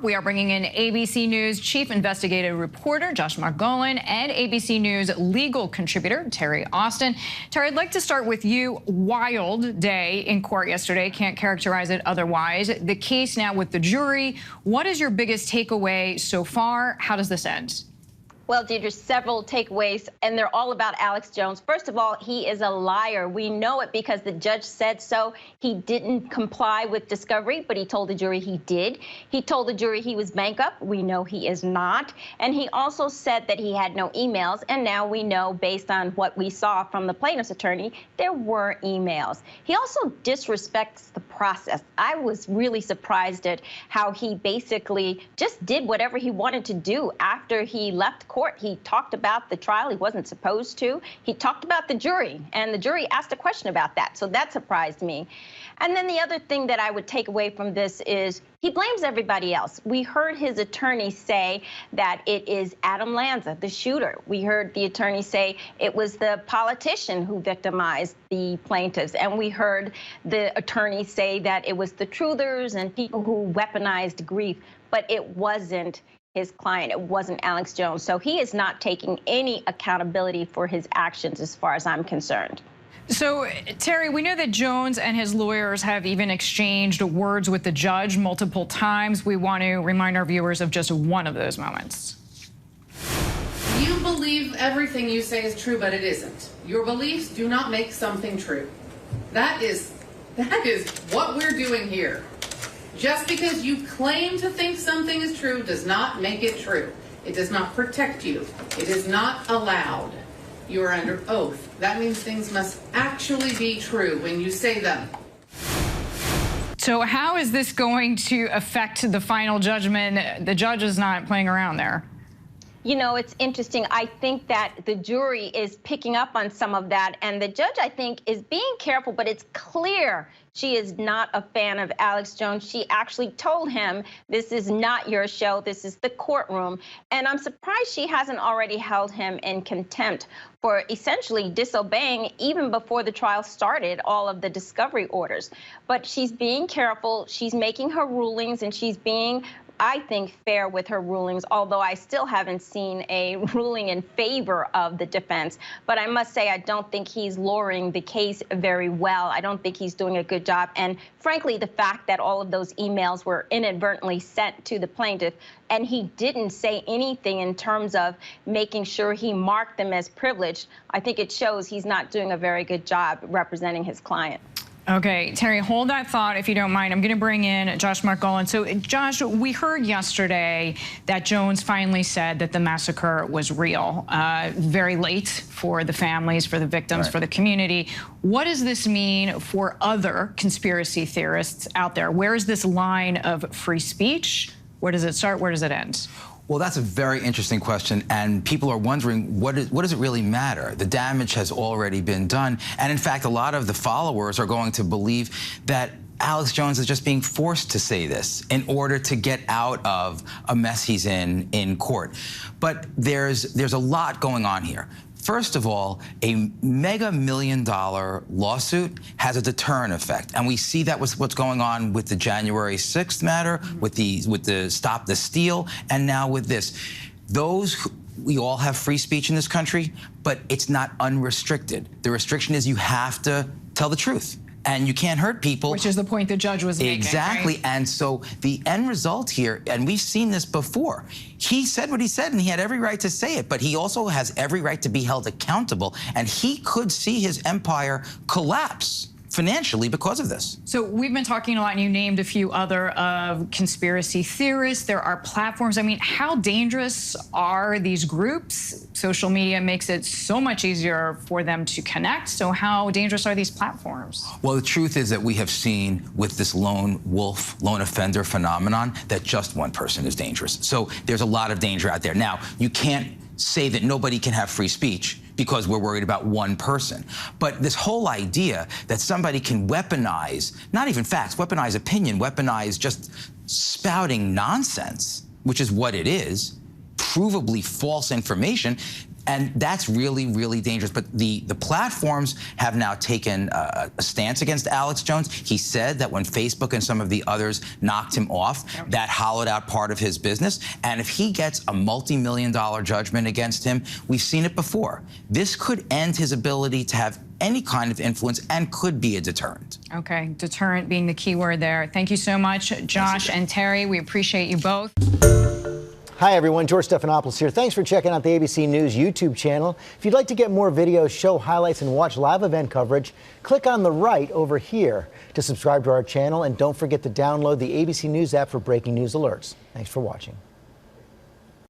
We are bringing in ABC News chief investigative reporter Josh Margolin and ABC News legal contributor Terri Austin. Terri, I'd like to start with you. Wild day in court yesterday. Can't characterize it otherwise. The case now with the jury. What is your biggest takeaway so far? How does this end? Well, Deidre, several takeaways, and they're all about Alex Jones. First of all, he is a liar. We know it because the judge said so. He didn't comply with discovery, but he told the jury he did. He told the jury he was bankrupt. We know he is not. And he also said that he had no emails. And now we know, based on what we saw from the plaintiff's attorney, there were emails. He also disrespects the process. I was really surprised at how he basically just did whatever he wanted to do after he left court. He talked about the trial. He wasn't supposed to. He talked about the jury, and the jury asked a question about that. So that surprised me. And then the other thing that I would take away from this is he blames everybody else. We heard his attorney say that it is Adam Lanza, the shooter. We heard the attorney say it was the politician who victimized the plaintiffs. And we heard the attorney say that it was the truthers and people who weaponized grief. But it wasn't his client. It wasn't Alex Jones. So he is not taking any accountability for his actions as far as I'm concerned. So, Terri, we know that Jones and his lawyers have even exchanged words with the judge multiple times. We want to remind our viewers of just one of those moments. You believe everything you say is true, but it isn't. Your beliefs do not make something true. That is what we're doing here. Just because you claim to think something is true does not make it true. It does not protect you. It is not allowed. You are under oath. That means things must actually be true when you say them. So how is this going to affect the final judgment? The judge is not playing around there. You know, it's interesting. I think that the jury is picking up on some of that, and the judge, I think, is being careful, but it's clear she is not a fan of Alex Jones. She actually told him, this is not your show, this is the courtroom. And I'm surprised she hasn't already held him in contempt for essentially disobeying, even before the trial started, all of the discovery orders. But she's being careful, she's making her rulings, and she's being, I think, fair with her rulings, although I still haven't seen a ruling in favor of the defense. But I must say, I don't think he's lawyering the case very well. I don't think he's doing a good job. And frankly, the fact that all of those emails were inadvertently sent to the plaintiff, and he didn't say anything in terms of making sure he marked them as privileged, I think it shows he's not doing a very good job representing his client. Okay, Terri, hold that thought if you don't mind. I'm going to bring in Josh Margolin. So, Josh, we heard yesterday that Jones finally said that the massacre was real. Very late for the families, for the victims, for the community. What does this mean for other conspiracy theorists out there? Where is this line of free speech? Where does it start? Where does it end? Well, that's a very interesting question, and people are wondering, what does it really matter? The damage has already been done, and in fact, a lot of the followers are going to believe that Alex Jones is just being forced to say this in order to get out of a mess he's in court. But there's a lot going on here. First of all, a mega million-dollar lawsuit has a deterrent effect, and we see that with what's going on with the January 6th matter, with the Stop the Steal, and now with this. We all have free speech in this country, but it's not unrestricted. The restriction is you have to tell the truth. And you can't hurt people. Which is the point the judge was making. Exactly. Right? And so the end result here, and we've seen this before, he said what he said, and he had every right to say it, but he also has every right to be held accountable, and he could see his empire collapse financially because of this. So we've been talking a lot, and you named a few other conspiracy theorists. There are platforms. I mean, how dangerous are these groups? Social media makes it so much easier for them to connect. So how dangerous are these platforms? Well, the truth is that we have seen with this lone wolf, lone offender phenomenon that just one person is dangerous. So there's a lot of danger out there. Now, you can't say that nobody can have free speech because we're worried about one person. But this whole idea that somebody can weaponize, not even facts, weaponize opinion, weaponize just spouting nonsense, which is what it is, provably false information, And that's really, really dangerous. But the platforms have now taken a stance against Alex Jones. He said that when Facebook and some of the others knocked him off, that hollowed out part of his business. And if he gets a multi-million-dollar judgment against him, we've seen it before. This could end his ability to have any kind of influence and could be a deterrent. Okay, deterrent being the key word there. Thank you so much, Josh and Terri. We appreciate you both. Hi, everyone. George Stephanopoulos here. Thanks for checking out the ABC News YouTube channel. If you'd like to get more videos, show highlights, and watch live event coverage, click on the right over here to subscribe to our channel. And don't forget to download the ABC News app for breaking news alerts. Thanks for watching.